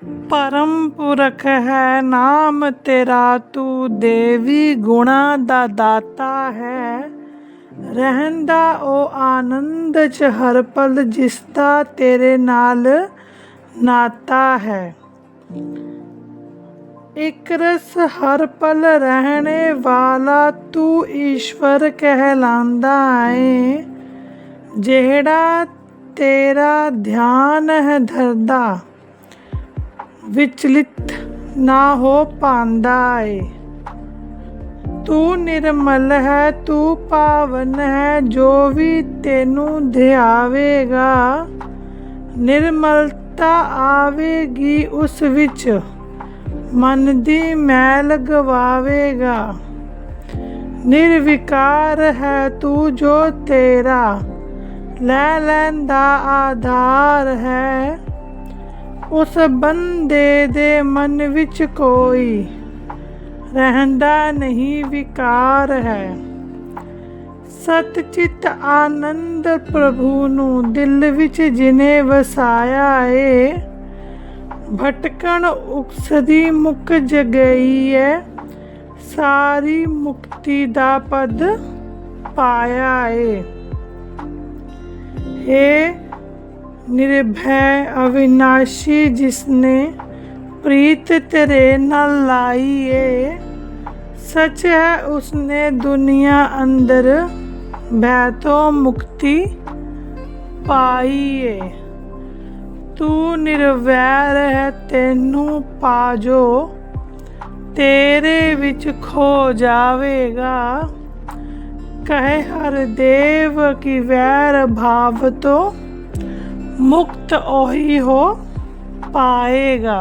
परम पुरख है नाम तेरा तू देवी गुणा दा दाता है रहंदा ओ आनंद च हर पल जिसदा तेरे नाल नाता है। एक रस हर पल रहने वाला तू ईश्वर कहलांदा है जेड़ा तेरा ध्यान है धरदा विचलित ना हो पांदा है। तू निर्मल है तू पावन है जो भी तेनू ध्यावेगा निर्मलता आवेगी उस विच मन दी मैल गवावेगा। निर्विकार है तू जो तेरा लै लैंदा आधार है उस बंदे दे मन विच कोई रहंदा नहीं विकार है। सतचित आनंद प्रभु नू दिल विच जिने वसाया है भटकन उकसदी मुक जगई है सारी मुक्ति दा पद पाया है। हे निर्भय अविनाशी जिसने प्रीत तेरे नाल लाई है सच है उसने दुनिया अंदर भैतों मुक्ति पाई है। तू निर्वैर है तेनू पाजो तेरे विच खो जावेगा कहे हर देव की वैर भाव तो मुक्त ओही हो पाएगा।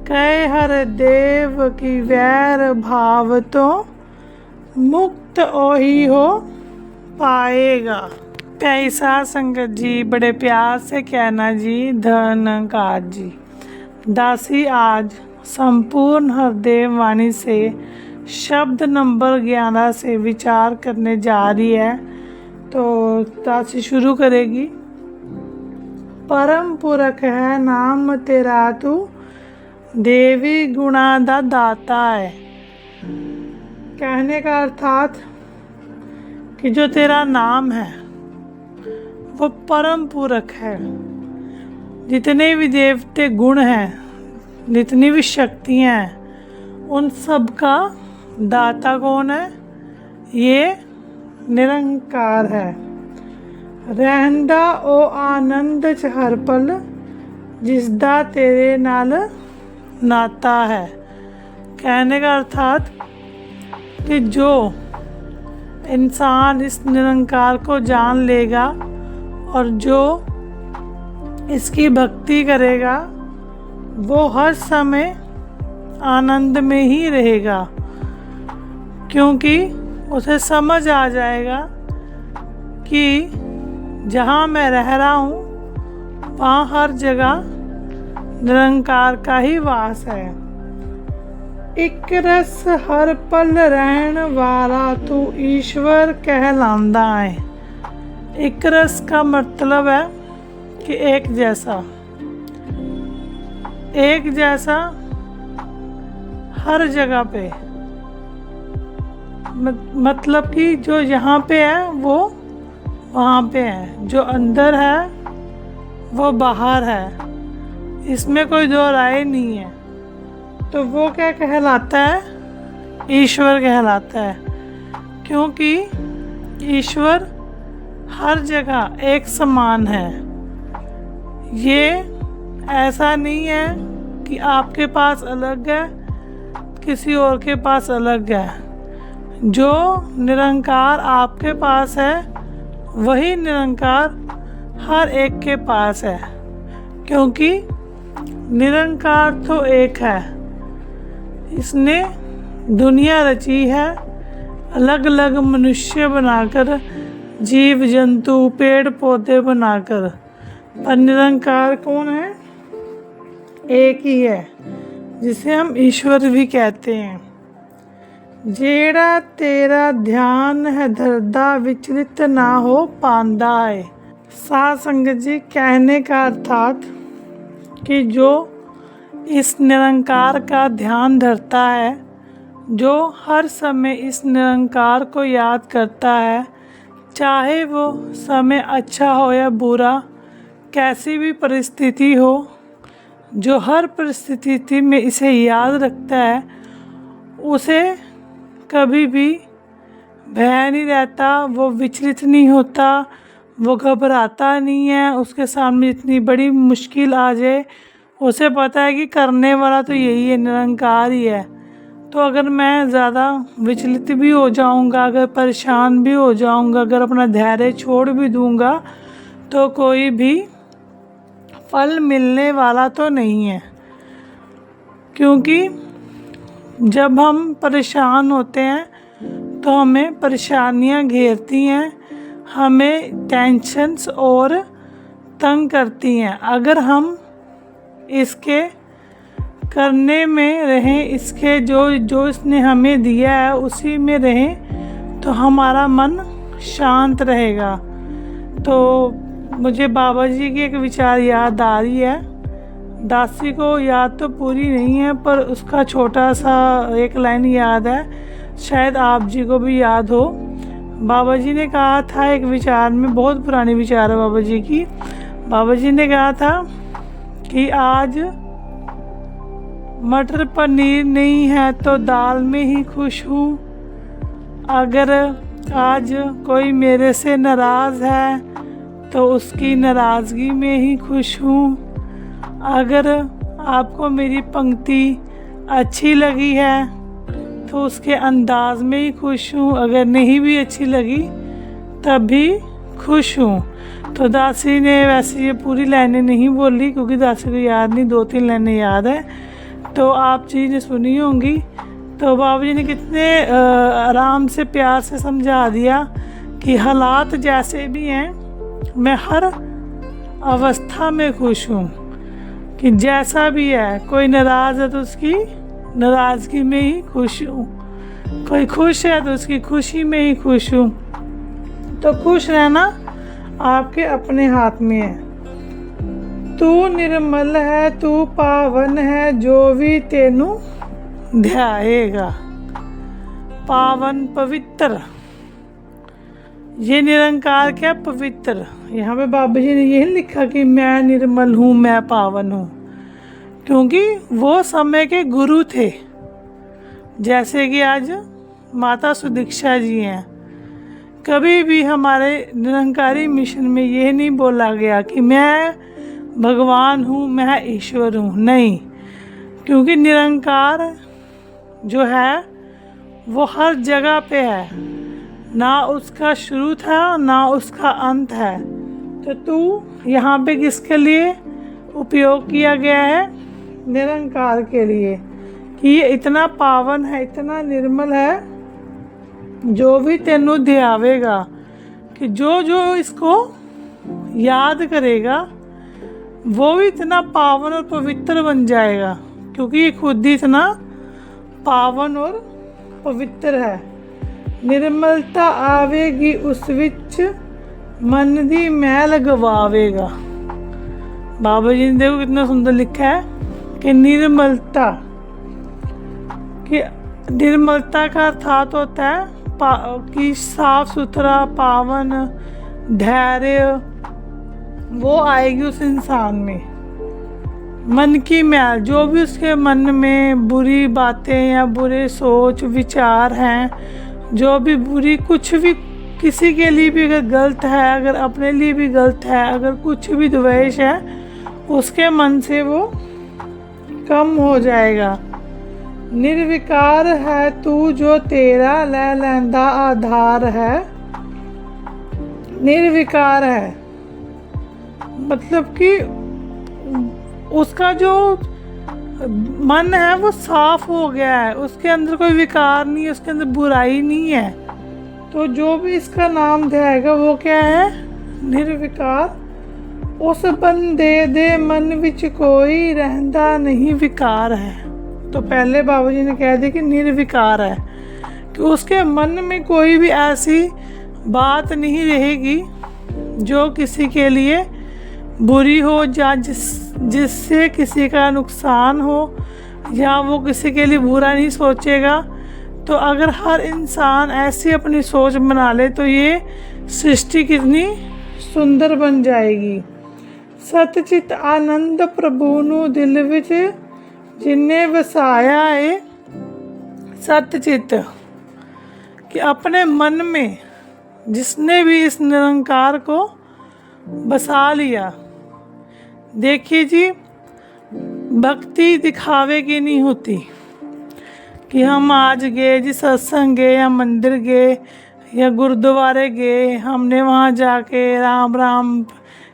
कहे हर देव की वैर भाव तो मुक्त ओही हो पाएगा। प्यारी साध संगत जी बड़े प्यार से कहना जी धन्यकार जी। दासी आज संपूर्ण हृदय वाणी से शब्द नंबर 11 से विचार करने जा रही है। तो दासी शुरू करेगी। परम पुरख है नाम तेरा तू देवी गुणा दा दाता है। कहने का अर्थात कि जो तेरा नाम है वो परम पुरख है। जितने भी देवते गुण हैं जितनी भी शक्तियाँ हैं उन सब का दाता कौन है? ये निरंकार है। रहंदा ओ आनंद च हर पल जिसदा तेरे नाल नाता है। कहने का अर्थात कि जो इंसान इस निरंकार को जान लेगा और जो इसकी भक्ति करेगा वो हर समय आनंद में ही रहेगा क्योंकि उसे समझ आ जाएगा कि जहाँ मैं रह रहा हूँ वहाँ हर जगह निरंकार का ही वास है। एक रस हर पल रहन वाला तू ईश्वर कहलांदा है। एक रस का मतलब है कि एक जैसा हर जगह पे मतलब कि जो यहाँ पे है वो वहाँ पे है, जो अंदर है वो बाहर है, इसमें कोई दो राय नहीं है। तो वो क्या कहलाता है? ईश्वर कहलाता है क्योंकि ईश्वर हर जगह एक समान है। ये ऐसा नहीं है कि आपके पास अलग है किसी और के पास अलग है। जो निरंकार आपके पास है वही निरंकार हर एक के पास है क्योंकि निरंकार तो एक है। इसने दुनिया रची है अलग अलग मनुष्य बनाकर जीव जंतु पेड़ पौधे बनाकर, पर निरंकार कौन है? एक ही है जिसे हम ईश्वर भी कहते हैं। जेड़ा तेरा ध्यान है धरदा विचलित ना हो पांदा है। साध संगत जी कहने का अर्थात कि जो इस निरंकार का ध्यान धरता है, जो हर समय इस निरंकार को याद करता है, चाहे वो समय अच्छा हो या बुरा, कैसी भी परिस्थिति हो, जो हर परिस्थिति में इसे याद रखता है, उसे कभी भी भय नहीं रहता, वो विचलित नहीं होता, वो घबराता नहीं है। उसके सामने जितनी बड़ी मुश्किल आ जाए, उसे पता है कि करने वाला तो यही है, निरंकार ही है। तो अगर मैं ज़्यादा विचलित भी हो जाऊंगा, अगर परेशान भी हो जाऊंगा, अगर अपना धैर्य छोड़ भी दूंगा, तो कोई भी फल मिलने वाला तो नहीं है। क्योंकि जब हम परेशान होते हैं तो हमें परेशानियां घेरती हैं, हमें टेंशन्स और तंग करती हैं। अगर हम इसके करने में रहें, इसके जो इसने हमें दिया है उसी में रहें, तो हमारा मन शांत रहेगा। तो मुझे बाबा जी की एक विचार याद आ रही है। दासी को याद तो पूरी नहीं है, पर उसका छोटा सा एक लाइन याद है, शायद आप जी को भी याद हो। बाबा जी ने कहा था एक विचार में, बहुत पुरानी विचार है बाबा जी की। बाबा जी ने कहा था कि आज मटर पनीर नहीं है तो दाल में ही खुश हूँ। अगर आज कोई मेरे से नाराज़ है तो उसकी नाराज़गी में ही खुश हूँ। अगर आपको मेरी पंक्ति अच्छी लगी है तो उसके अंदाज में ही खुश हूँ, अगर नहीं भी अच्छी लगी तब भी खुश हूँ। तो दासी ने वैसे ये पूरी लाइनें नहीं बोली, क्योंकि दासी को याद नहीं, 2-3 लाइनें याद है, तो आप जी ने सुनी होंगी। तो बाबा जी ने कितने आराम से, प्यार से समझा दिया कि हालात जैसे भी हैं, मैं हर अवस्था में खुश हूँ। कि जैसा भी है, कोई नाराज़ है तो उसकी नाराज़गी में ही खुश हूँ, कोई खुश है तो उसकी खुशी में ही खुश हूँ। तो खुश रहना आपके अपने हाथ में है। तू निर्मल है, तू पावन है, जो भी तेनू ध्याएगा। पावन, पवित्र, ये निरंकार क्या पवित्र। यहाँ पे बाबा जी ने यही लिखा कि मैं निर्मल हूँ, मैं पावन हूँ, क्योंकि वो समय के गुरु थे। जैसे कि आज माता सुदीक्षा जी हैं। कभी भी हमारे निरंकारी मिशन में ये नहीं बोला गया कि मैं भगवान हूँ, मैं ईश्वर हूँ, नहीं। क्योंकि निरंकार जो है वो हर जगह पे है, ना उसका शुरू था ना उसका अंत है। तो तू यहाँ पे किसके लिए उपयोग किया गया है? निरंकार के लिए, कि ये इतना पावन है, इतना निर्मल है, जो भी तेनू ध्यावेगा, कि जो जो इसको याद करेगा वो भी इतना पावन और पवित्र बन जाएगा, क्योंकि ये खुद ही इतना पावन और पवित्र है। निर्मलता आवेगी उस विच, मन दी मैल गवावेगा। बाबा जी ने देखो कितना सुंदर लिखा है कि निर्मलता, कि निर्मलता का अर्थात होता है कि साफ सुथरा, पावन, धैर्य, वो आएगी उस इंसान में। मन की मैल, जो भी उसके मन में बुरी बातें या बुरे सोच विचार हैं, जो भी बुरी, कुछ भी किसी के लिए भी अगर गलत है, अगर अपने लिए भी गलत है, अगर कुछ भी द्वेष है, उसके मन से वो कम हो जाएगा। निर्विकार है तू जो तेरा लै लैंदा आधार है। निर्विकार है मतलब कि उसका जो मन है वो साफ हो गया है, उसके अंदर कोई विकार नहीं है, उसके अंदर बुराई नहीं है। तो जो भी इसका नाम ध्याएगा वो क्या है? निर्विकार। उस बंदे दे मन विच कोई रहंदा नहीं विकार है। तो पहले बाबा जी ने कह दिया कि निर्विकार है, कि उसके मन में कोई भी ऐसी बात नहीं रहेगी जो किसी के लिए बुरी हो, या जिससे किसी का नुकसान हो या वो किसी के लिए बुरा नहीं सोचेगा। तो अगर हर इंसान ऐसी अपनी सोच बना ले तो ये सृष्टि कितनी सुंदर बन जाएगी। सतचित आनंद प्रभु नू दिल विच जिन्हें वसाया है। सतचित कि अपने मन में जिसने भी इस निरंकार को बसा लिया। देखिए जी, भक्ति दिखावे की नहीं होती कि हम आज गए जी सत्संग गए या मंदिर गए या गुरुद्वारे गए, हमने वहाँ जाके राम राम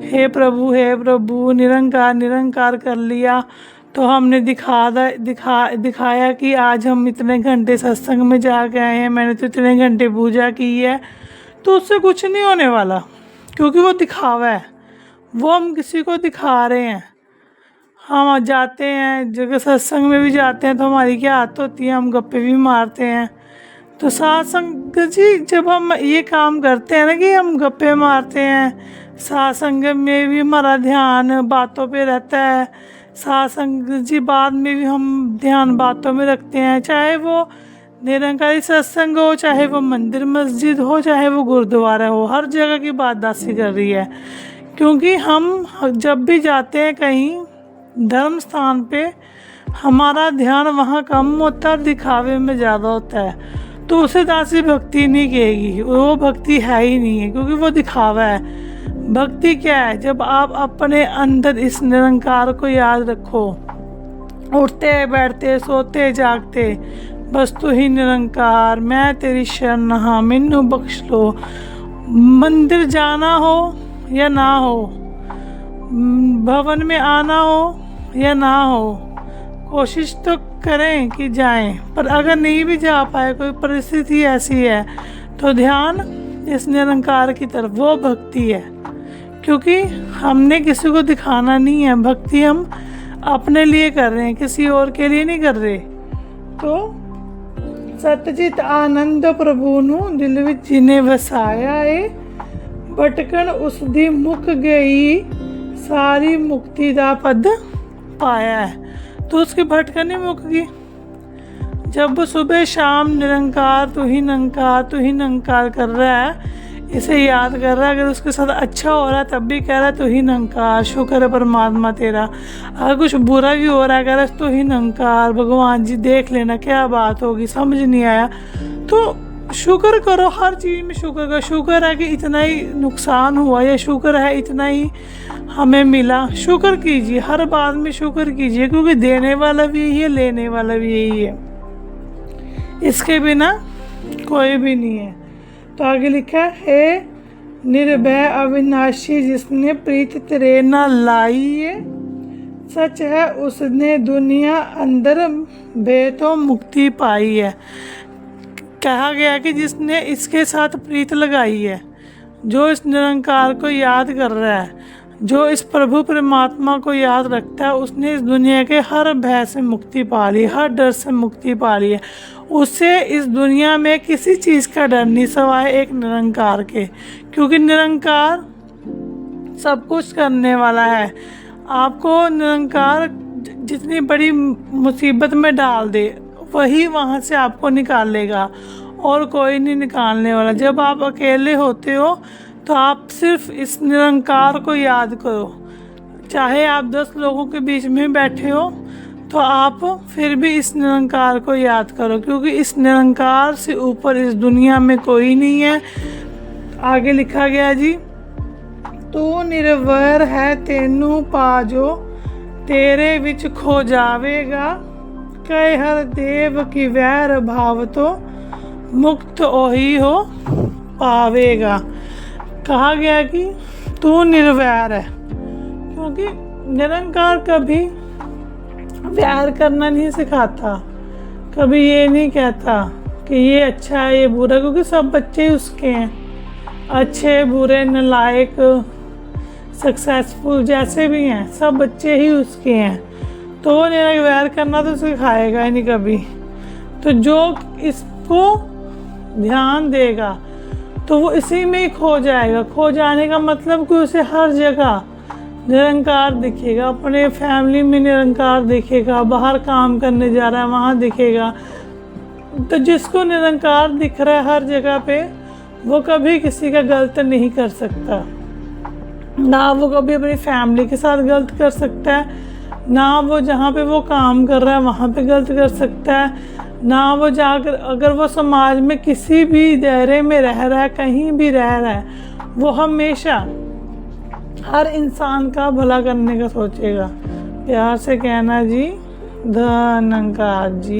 हे प्रभु निरंकार निरंकार कर लिया तो हमने दिखाया कि आज हम इतने घंटे सत्संग में जाके आए हैं, मैंने तो इतने घंटे पूजा की है। तो उससे कुछ नहीं होने वाला, क्योंकि वो दिखावा है, वो हम किसी को दिखा रहे हैं। हम जाते हैं जगह सत्संग में भी जाते हैं तो हमारी क्या आदत होती है, हम गप्पे भी मारते हैं। तो सत्संग जी जब हम ये काम करते हैं ना कि हम गप्पे मारते हैं, सत्संग में भी हमारा ध्यान बातों पे रहता है। सत्संग जी बाद में भी हम ध्यान बातों में रखते हैं, चाहे वो निरंकारी सत्संग हो, चाहे वो मंदिर मस्जिद हो, चाहे वो गुरुद्वारा हो, हर जगह की बात दासी कर रही है। क्योंकि हम जब भी जाते हैं कहीं धर्म स्थान पे, हमारा ध्यान वहाँ कम होता है, दिखावे में ज़्यादा होता है। तो उसे दासी भक्ति नहीं कहेगी, वो भक्ति है ही नहीं है, क्योंकि वो दिखावा है। भक्ति क्या है? जब आप अपने अंदर इस निरंकार को याद रखो, उठते बैठते सोते जागते बस तू ही निरंकार, मैं तेरी शरण हाँ मैनू बख्श लो। मंदिर जाना हो या ना हो, भवन में आना हो या ना हो, कोशिश तो करें कि जाएं। पर अगर नहीं भी जा पाए, कोई परिस्थिति ऐसी है, तो ध्यान इस निरंकार की तरफ, वो भक्ति है। क्योंकि हमने किसी को दिखाना नहीं है, भक्ति हम अपने लिए कर रहे हैं, किसी और के लिए नहीं कर रहे। तो सतचित आनंद प्रभु नू दिल विच जिन्हें वसाया है, भटकन उस दी मुक गई, सारी मुक्ति दा पद पाया है। तो उसकी भटकन ही मुक गई। जब वो सुबह शाम निरंकार तू ही निरंकार कर रहा है, इसे याद कर रहा है, अगर उसके साथ अच्छा हो रहा है तब भी कह रहा है तू ही निरंकार, शुक्र है परमात्मा तेरा। अगर कुछ बुरा भी हो रहा है, कह रहा है तू ही निरंकार, भगवान जी देख लेना क्या बात होगी, समझ नहीं आया, तो शुक्र करो, हर चीज़ में शुक्र करो। शुक्र है कि इतना ही नुकसान हुआ, या शुक्र है इतना ही हमें मिला, शुक्र कीजिए, हर बात में शुक्र कीजिए, क्योंकि देने वाला भी यही है, लेने वाला भी यही है, इसके बिना कोई भी नहीं है। तो आगे लिखा है निर्भय अविनाशी जिसने प्रीत तेरे न लाई है, सच है उसने दुनिया अंदर बेतो मुक्ति पाई है। कहा गया कि जिसने इसके साथ प्रीत लगाई है, जो इस निरंकार को याद कर रहा है, जो इस प्रभु परमात्मा को याद रखता है, उसने इस दुनिया के हर भय से मुक्ति पा ली, हर डर से मुक्ति पा ली है। उससे इस दुनिया में किसी चीज़ का डर नहीं सिवाय एक निरंकार के, क्योंकि निरंकार सब कुछ करने वाला है। आपको निरंकार जितनी बड़ी मुसीबत में डाल दे, वही वहाँ से आपको निकालेगा, और कोई नहीं निकालने वाला। जब आप अकेले होते हो तो आप सिर्फ इस निरंकार को याद करो, चाहे आप 10 लोगों के बीच में बैठे हो तो आप फिर भी इस निरंकार को याद करो, क्योंकि इस निरंकार से ऊपर इस दुनिया में कोई नहीं है। आगे लिखा गया जी, तू निर्वैर है तेनू पाजो, तेरे विच खो जावेगा, कह हर देव की वैर भाव तो मुक्त ओही हो पावेगा। कहा गया कि तू निर्वैर है, क्योंकि निरंकार कभी वैर करना नहीं सिखाता, कभी ये नहीं कहता कि ये अच्छा है ये बुरा, क्योंकि सब बच्चे ही उसके हैं, अच्छे बुरे नालायक सक्सेसफुल जैसे भी हैं, सब बच्चे ही उसके हैं। तो वो निर्वैर करना तो सिखाएगा ही नहीं कभी। तो जो इसको ध्यान देगा तो वो इसी में ही खो जाएगा। खो जाने का मतलब कि उसे हर जगह निरंकार दिखेगा, अपने फैमिली में निरंकार दिखेगा, बाहर काम करने जा रहा है वहाँ दिखेगा। तो जिसको निरंकार दिख रहा है हर जगह पे, वो कभी किसी का गलत नहीं कर सकता, ना वो कभी अपनी फैमिली के साथ गलत कर सकता है, ना वो जहाँ पे वो काम कर रहा है वहाँ पे गलत कर सकता है, ना वो जाकर अगर वो समाज में किसी भी दायरे में रह रहा है, कहीं भी रह रहा है, वो हमेशा हर इंसान का भला करने का सोचेगा। प्यार से कहना जी, धन्यवाद जी।